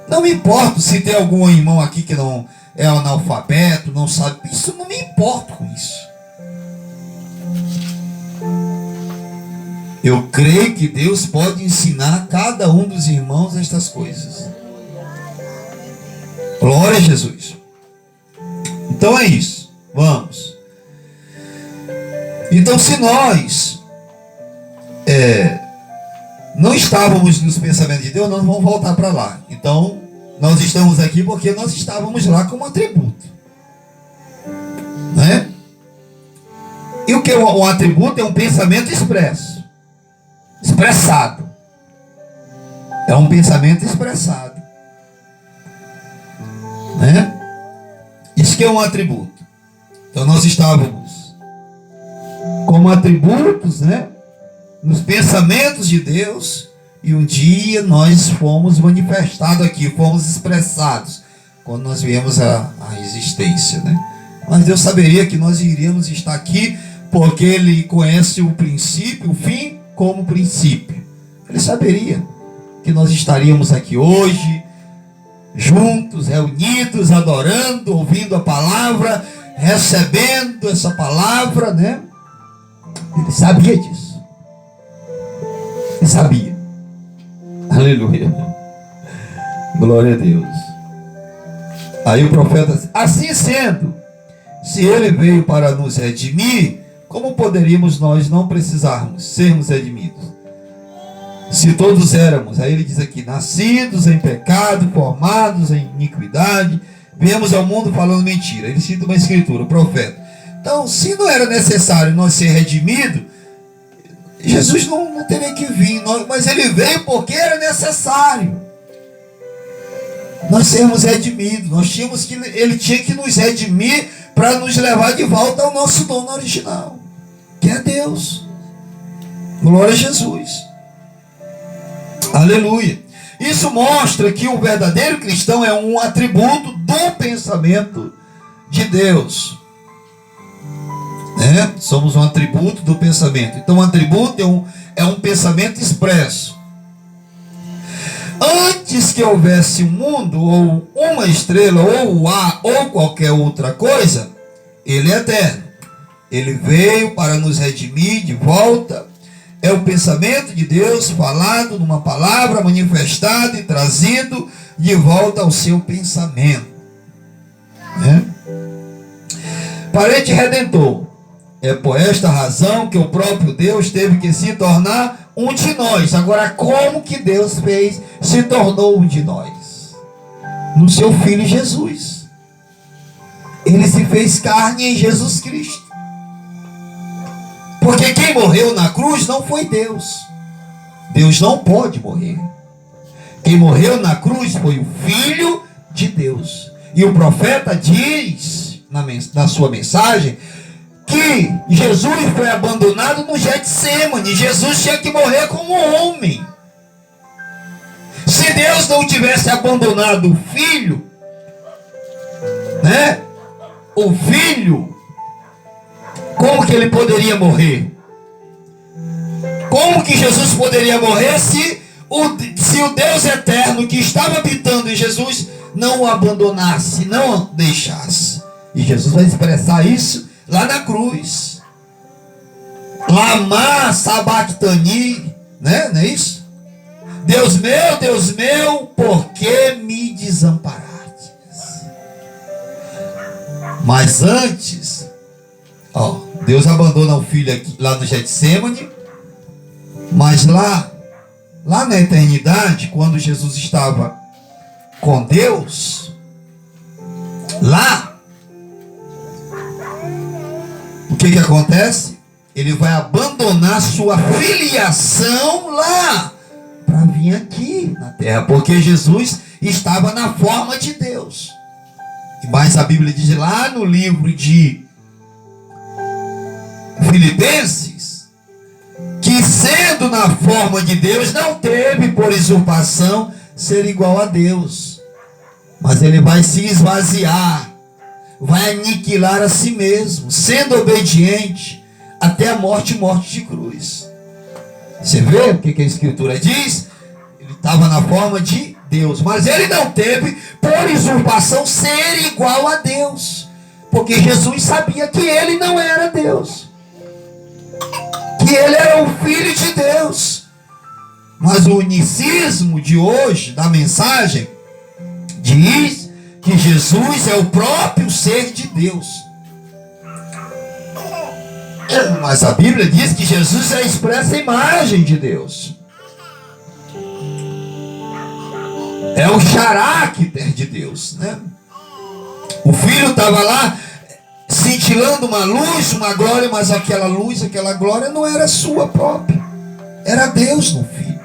Não me importo se tem algum irmão aqui que não é analfabeto, não sabe, isso não me importa com isso. Eu creio que Deus pode ensinar a cada um dos irmãos estas coisas. Glória a Jesus. Então é isso. Vamos. Então, se nós não estávamos nos pensamentos de Deus, nós vamos voltar para lá. Então, nós estamos aqui porque nós estávamos lá como atributo. Né? E o que é um atributo? É um pensamento expressado. É um pensamento expressado. Né? Isso que é um atributo. Então nós estávamos como atributos, né, nos pensamentos de Deus, e um dia nós fomos manifestados aqui, fomos expressados quando nós viemos à existência, né? Mas Deus saberia que nós iríamos estar aqui porque Ele conhece o princípio, o fim como princípio. Ele saberia que nós estaríamos aqui hoje, juntos, reunidos, adorando, ouvindo a palavra, recebendo essa palavra, né? Ele sabia disso. Ele sabia. Aleluia. Glória a Deus. Aí o profeta, assim sendo, se Ele veio para nos redimir, como poderíamos nós não precisarmos sermos redimidos? Se todos éramos, aí ele diz aqui, nascidos em pecado, formados em iniquidade, viemos ao mundo falando mentira. Ele cita uma escritura, o profeta. Então, se não era necessário nós ser redimidos, Jesus não teria que vir, mas Ele veio porque era necessário nós sermos redimidos. Ele tinha que nos redimir para nos levar de volta ao nosso dono original, que é Deus. Glória a Jesus. Aleluia. Isso mostra que o verdadeiro cristão é um atributo do pensamento de Deus. Somos um atributo do pensamento. Então, um atributo é um pensamento expresso. Antes que houvesse um mundo, ou uma estrela, ou o ar, ou qualquer outra coisa, Ele é eterno. Ele veio para nos redimir de volta. É o pensamento de Deus falado numa palavra, manifestado e trazido de volta ao seu pensamento. Parente redentor. É por esta razão que o próprio Deus teve que se tornar um de nós. Agora, como que Deus fez, se tornou um de nós? No seu Filho Jesus. Ele se fez carne em Jesus Cristo. Porque quem morreu na cruz não foi Deus. Deus não pode morrer. Quem morreu na cruz foi o Filho de Deus. E o profeta diz, na sua mensagem, que Jesus foi abandonado no Getsêmani. Jesus tinha que morrer como homem. Se Deus não tivesse abandonado o Filho, o Filho, como que ele poderia morrer? Como que Jesus poderia morrer se o Deus eterno que estava habitando em Jesus não o abandonasse, não o deixasse. E Jesus vai expressar isso lá na cruz. Lama sabachthani, né? Não é isso? Deus meu, por que me desamparastes? Mas antes, Deus abandona o filho aqui, lá no Getsemane, mas lá na eternidade, quando Jesus estava com Deus, lá, o que acontece? Ele vai abandonar sua filiação lá, para vir aqui na terra, porque Jesus estava na forma de Deus. Mas a Bíblia diz lá no livro de Filipenses, que sendo na forma de Deus, não teve por usurpação ser igual a Deus, mas ele vai se esvaziar, vai aniquilar a si mesmo, sendo obediente até a morte de cruz. Você vê o que a Escritura diz? Ele estava na forma de Deus, mas ele não teve por usurpação ser igual a Deus, porque Jesus sabia que ele não era Deus, que ele era o Filho de Deus. Mas o unicismo de hoje, da mensagem, diz que Jesus é o próprio ser de Deus. Mas a Bíblia diz que Jesus é a expressa imagem de Deus. É o caráter de Deus, né? O Filho estava lá cintilando uma luz, uma glória, mas aquela luz, aquela glória não era sua própria. Era Deus no Filho.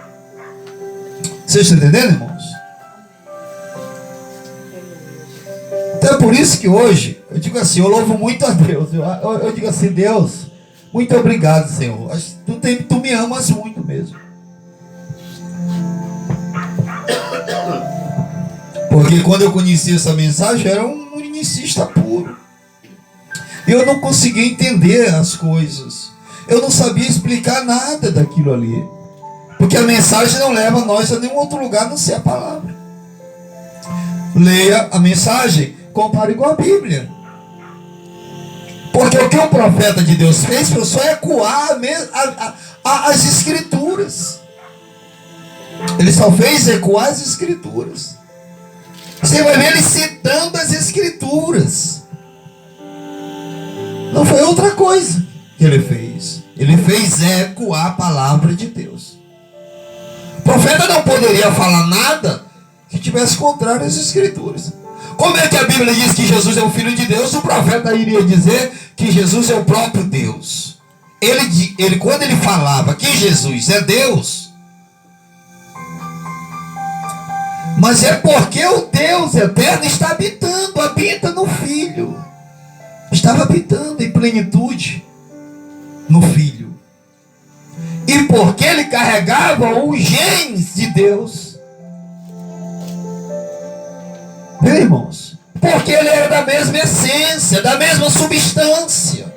Vocês estão entendendo, irmãos? Então é por isso que hoje, eu digo assim, eu louvo muito a Deus. Eu digo assim, Deus, muito obrigado, Senhor. Tu me amas muito mesmo. Porque quando eu conheci essa mensagem, eu era um unicista puro. Eu não conseguia entender as coisas. Eu não sabia explicar nada daquilo ali. Porque a mensagem não leva nós a nenhum outro lugar, a não ser a palavra. Leia a mensagem, compare com a Bíblia. Porque o que o profeta de Deus fez foi só ecoar as Escrituras. Ele só fez ecoar as Escrituras. Você vai ver ele citando as Escrituras. Não foi outra coisa que ele fez. Ele fez ecoar a palavra de Deus. O profeta não poderia falar nada que tivesse contrário às Escrituras. Como é que a Bíblia diz que Jesus é o Filho de Deus? O profeta iria dizer que Jesus é o próprio Deus. Ele quando ele falava que Jesus é Deus, mas é porque o Deus eterno está habita no Filho. Estava habitando em plenitude no Filho. E porque ele carregava os genes de Deus. Viu, irmãos? Porque ele era da mesma essência, da mesma substância.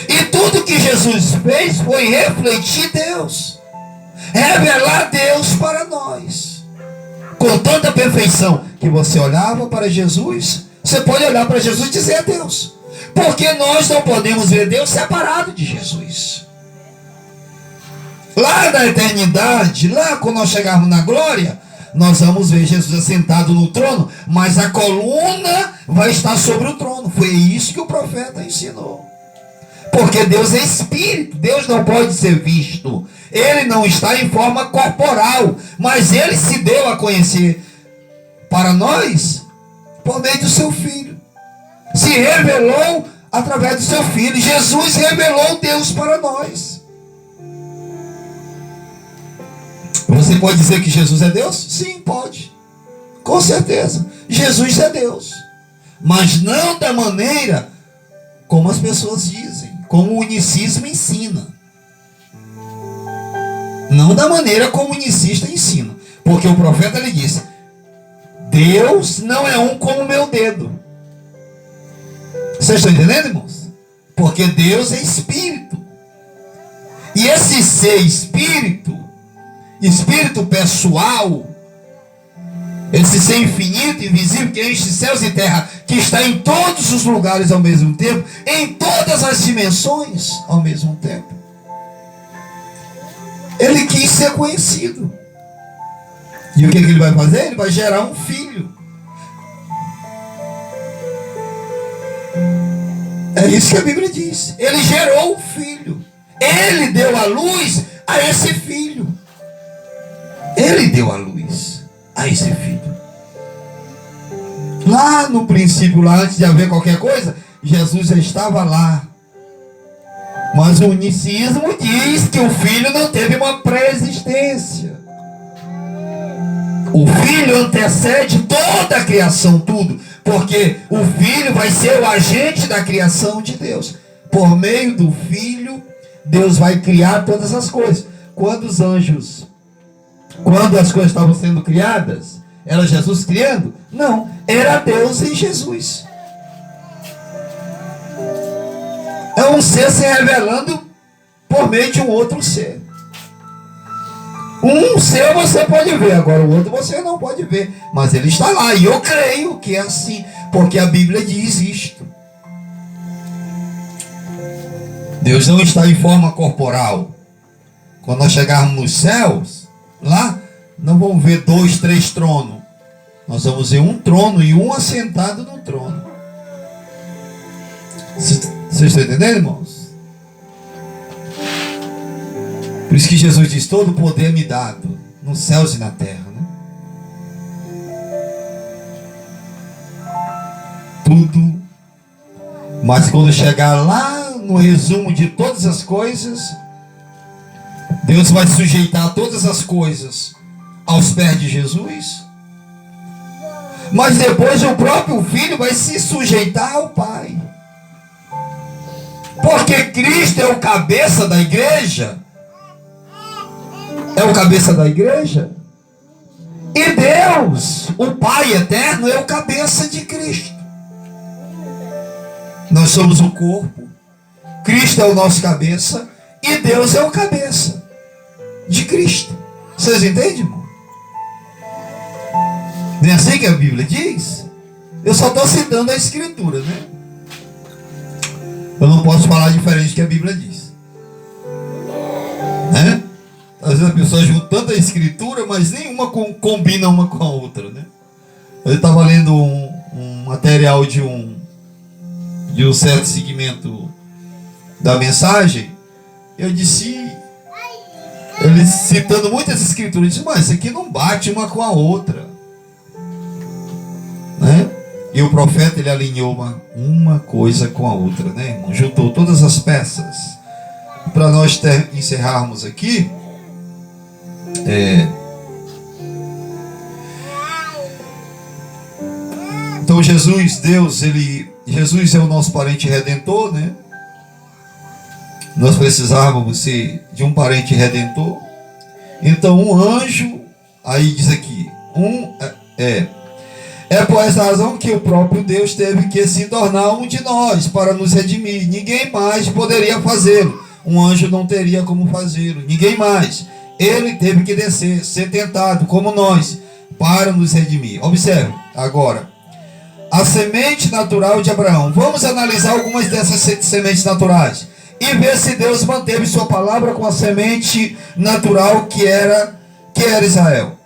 E tudo que Jesus fez foi refletir Deus. Revelar Deus para nós. Com tanta perfeição que você olhava para Jesus, você pode olhar para Jesus e dizer a Deus. Porque nós não podemos ver Deus separado de Jesus. Lá na eternidade, lá quando nós chegarmos na glória, nós vamos ver Jesus assentado no trono, mas a coluna vai estar sobre o trono. Foi isso que o profeta ensinou. Porque Deus é espírito, Deus não pode ser visto. Ele não está em forma corporal, mas ele se deu a conhecer para nós por meio do seu Filho. Se revelou através do seu Filho. Jesus revelou Deus para nós. Você pode dizer que Jesus é Deus? Sim, pode. Com certeza. Jesus é Deus. Mas não da maneira como as pessoas dizem, como o unicismo ensina. Não da maneira como o unicista ensina. Porque o profeta lhe disse: Deus não é um como o meu dedo. Vocês estão entendendo, irmãos? Porque Deus é espírito. E esse ser espírito pessoal, Esse ser infinito, invisível, que enche céus e terra, que está em todos os lugares ao mesmo tempo, em todas as dimensões ao mesmo tempo. Ele quis ser conhecido. E o que ele vai fazer? Ele vai gerar um filho. É isso que a Bíblia diz. Ele gerou um filho. Ele deu a luz a esse filho. Ele deu a luz a esse filho. Lá no princípio, lá antes de haver qualquer coisa, Jesus já estava lá. Mas o unicismo diz que o filho não teve uma pré-existência. O filho antecede toda a criação, tudo. Porque o filho vai ser o agente da criação de Deus. Por meio do filho, Deus vai criar todas as coisas. Quando os anjos, quando as coisas estavam sendo criadas, era Jesus criando? Não, era Deus em Jesus. É um ser se revelando por meio de um outro ser. Um ser você pode ver, agora o outro você não pode ver. Mas ele está lá, e eu creio que é assim, porque a Bíblia diz isto. Deus não está em forma corporal. Quando nós chegarmos nos céus, lá, não vamos ver 2, 3 tronos. Nós vamos ver um trono e um assentado no trono. Vocês estão entendendo, irmãos? Por isso que Jesus diz, todo o poder me dado, nos céus e na terra, né? Tudo. Mas quando chegar lá no resumo de todas as coisas, Deus vai sujeitar todas as coisas aos pés de Jesus. Mas depois o próprio Filho vai se sujeitar ao Pai. Porque Cristo é o cabeça da igreja. É o cabeça da igreja. E Deus, o Pai eterno, é o cabeça de Cristo. Nós somos o corpo. Cristo é o nosso cabeça. E Deus é o cabeça de Cristo. Vocês entendem, irmão? Não é assim que a Bíblia diz? Eu só estou citando a Escritura, né? Eu não posso falar diferente do que a Bíblia diz. Né? Às vezes a pessoa junta tanta escritura, mas nenhuma combina uma com a outra, né? Eu estava lendo um material de um certo segmento da mensagem. Eu disse, ele citando muitas escrituras, disse, mas isso aqui não bate uma com a outra, né? E o profeta, ele alinhou uma coisa com a outra, né, irmão? Juntou todas as peças. Para nós encerrarmos aqui, então Jesus, Deus, Jesus é o nosso parente redentor, né? Nós precisávamos de um parente redentor. Então um anjo, aí diz aqui, é por essa razão que o próprio Deus teve que se tornar um de nós para nos redimir. Ninguém mais poderia fazê-lo. Um anjo não teria como fazê-lo. Ninguém mais. Ele teve que descer, ser tentado como nós, para nos redimir. Observe agora. A semente natural de Abraão. Vamos analisar algumas dessas sementes naturais e ver se Deus manteve sua palavra com a semente natural que era Israel.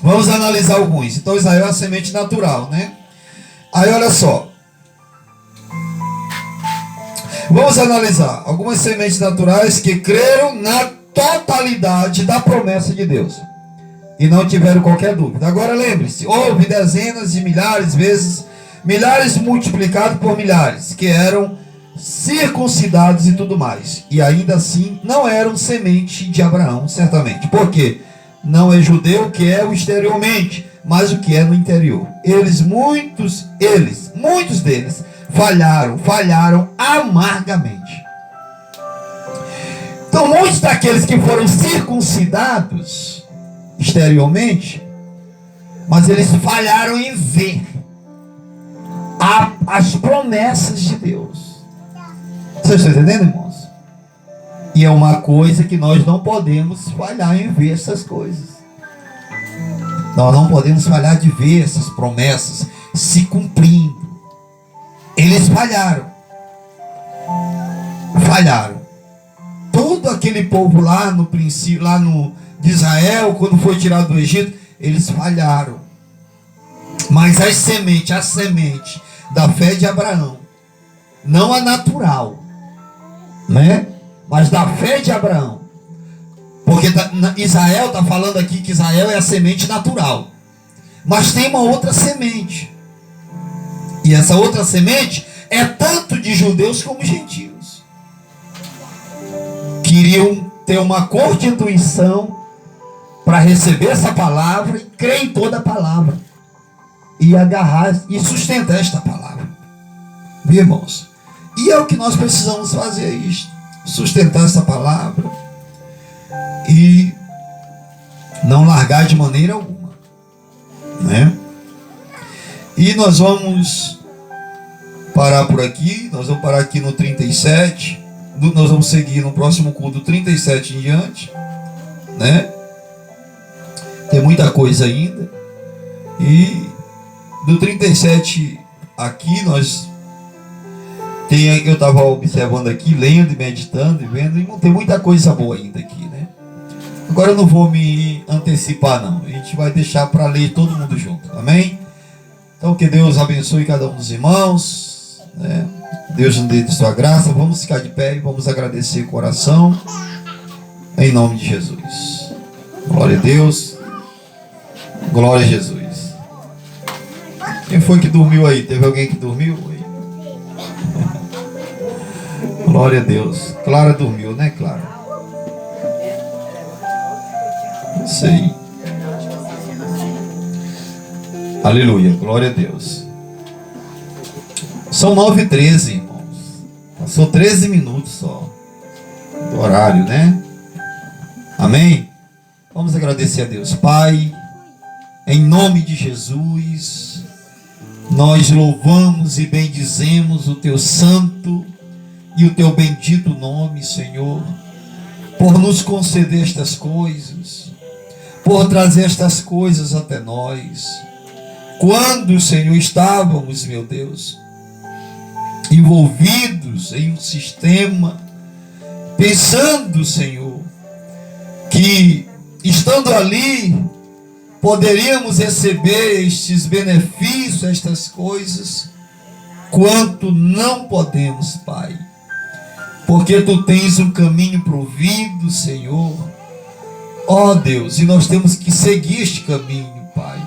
Vamos analisar alguns. Então Israel é a semente natural, né? Aí olha só. Vamos analisar algumas sementes naturais que creram na totalidade da promessa de Deus e não tiveram qualquer dúvida. Agora lembre-se, houve dezenas de milhares vezes, milhares multiplicado por milhares, que eram circuncidados e tudo mais, e ainda assim não eram semente de Abraão, certamente. Por quê? Não é judeu o que é o exteriormente, mas o que é no interior. Muitos deles falharam amargamente. Então muitos daqueles que foram circuncidados exteriormente, mas eles falharam em ver as promessas de Deus. Vocês estão entendendo, irmãos? E é uma coisa que nós não podemos falhar em ver essas coisas. Nós não podemos falhar de ver essas promessas se cumprindo. Eles falharam. Falharam. Todo aquele povo lá no princípio, de Israel, quando foi tirado do Egito, eles falharam. Mas a semente da fé de Abraão, não a natural, né? Mas da fé de Abraão. Porque Israel está falando aqui que Israel é a semente natural. Mas tem uma outra semente. E essa outra semente é tanto de judeus como gentios. Queriam ter uma constituição para receber essa palavra e crer em toda a palavra. E agarrar e sustentar esta palavra. Viu, irmãos? E é o que nós precisamos fazer isto. Sustentar essa palavra. E não largar de maneira alguma. Né? E nós vamos parar por aqui. Nós vamos parar aqui no 37. Nós vamos seguir no próximo culto 37 em diante. Né? Tem muita coisa ainda. E do 37 aqui eu estava observando aqui, lendo e meditando e vendo, e tem muita coisa boa ainda aqui, né? Agora eu não vou me antecipar não, a gente vai deixar para ler todo mundo junto, amém? Então que Deus abençoe cada um dos irmãos, né? Deus nos dê de sua graça. Vamos ficar de pé e vamos agradecer com oração, em nome de Jesus. Glória a Deus, glória a Jesus. Quem foi que dormiu aí? Teve alguém que dormiu? Glória a Deus. Clara dormiu, né, Clara? Não sei. Aleluia, glória a Deus. São 9h13, irmãos. Passou 13 minutos só do horário, né? Amém? Vamos agradecer a Deus. Pai, em nome de Jesus, nós louvamos e bendizemos o teu santo e o teu bendito nome, Senhor, por nos conceder estas coisas, por trazer estas coisas até nós. Quando, Senhor, estávamos, meu Deus, envolvidos em um sistema, pensando, Senhor, que estando ali poderíamos receber estes benefícios, estas coisas, quanto não podemos, Pai, porque Tu tens um caminho provido, Senhor, ó Deus, e nós temos que seguir este caminho, Pai,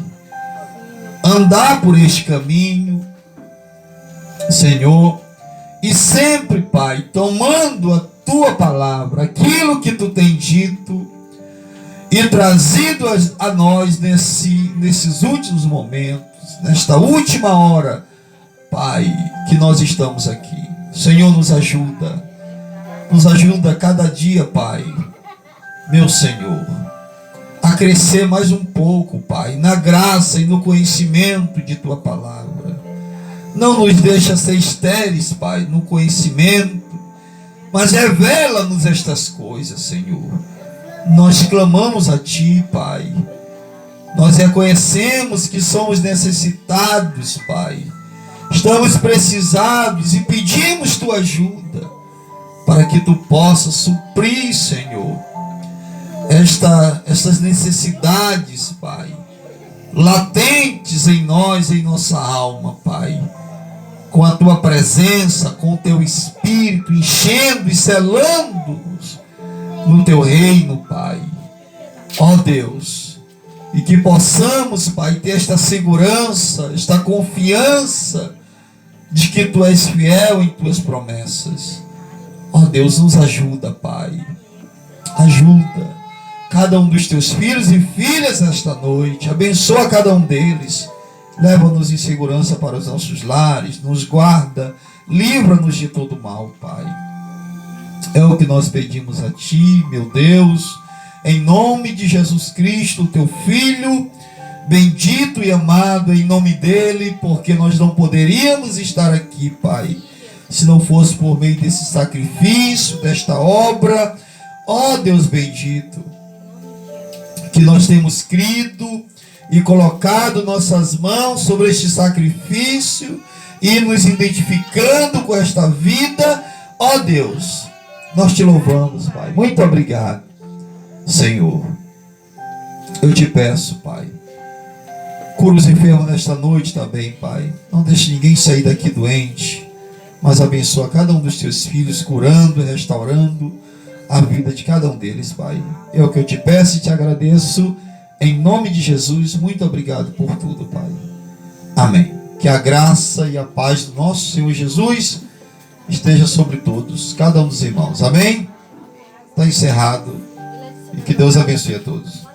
andar por este caminho, Senhor, e sempre, Pai, tomando a Tua palavra, aquilo que Tu tens dito, e trazido a nós nesses últimos momentos, nesta última hora, Pai, que nós estamos aqui. Senhor, nos ajuda cada dia, Pai, meu Senhor, a crescer mais um pouco, Pai, na graça e no conhecimento de Tua palavra. Não nos deixa ser estéreis, Pai, no conhecimento, mas revela-nos estas coisas, Senhor. Nós clamamos a Ti, Pai. Nós reconhecemos que somos necessitados, Pai. Estamos precisados e pedimos Tua ajuda para que Tu possas suprir, Senhor, estas necessidades, Pai, latentes em nós, em nossa alma, Pai, com a Tua presença, com o Teu Espírito, enchendo e selando-nos no Teu reino, Pai, ó Deus, e que possamos, Pai, ter esta segurança, esta confiança de que Tu és fiel em Tuas promessas. Ó Deus, nos ajuda, Pai, ajuda cada um dos Teus filhos e filhas nesta noite, abençoa cada um deles, leva-nos em segurança para os nossos lares, nos guarda, livra-nos de todo mal, Pai. É o que nós pedimos a Ti, meu Deus, em nome de Jesus Cristo, Teu Filho, bendito e amado, em nome dEle, porque nós não poderíamos estar aqui, Pai, se não fosse por meio desse sacrifício, desta obra, ó Deus bendito, que nós temos crido e colocado nossas mãos sobre este sacrifício e nos identificando com esta vida, ó Deus, nós te louvamos, Pai. Muito obrigado, Senhor. Eu te peço, Pai, cura os enfermos nesta noite também, Pai. Não deixe ninguém sair daqui doente, mas abençoa cada um dos teus filhos, curando e restaurando a vida de cada um deles, Pai. É o que eu te peço e te agradeço, em nome de Jesus. Muito obrigado por tudo, Pai. Amém. Que a graça e a paz do nosso Senhor Jesus esteja sobre todos, cada um dos irmãos. Amém? Está encerrado. E que Deus abençoe a todos.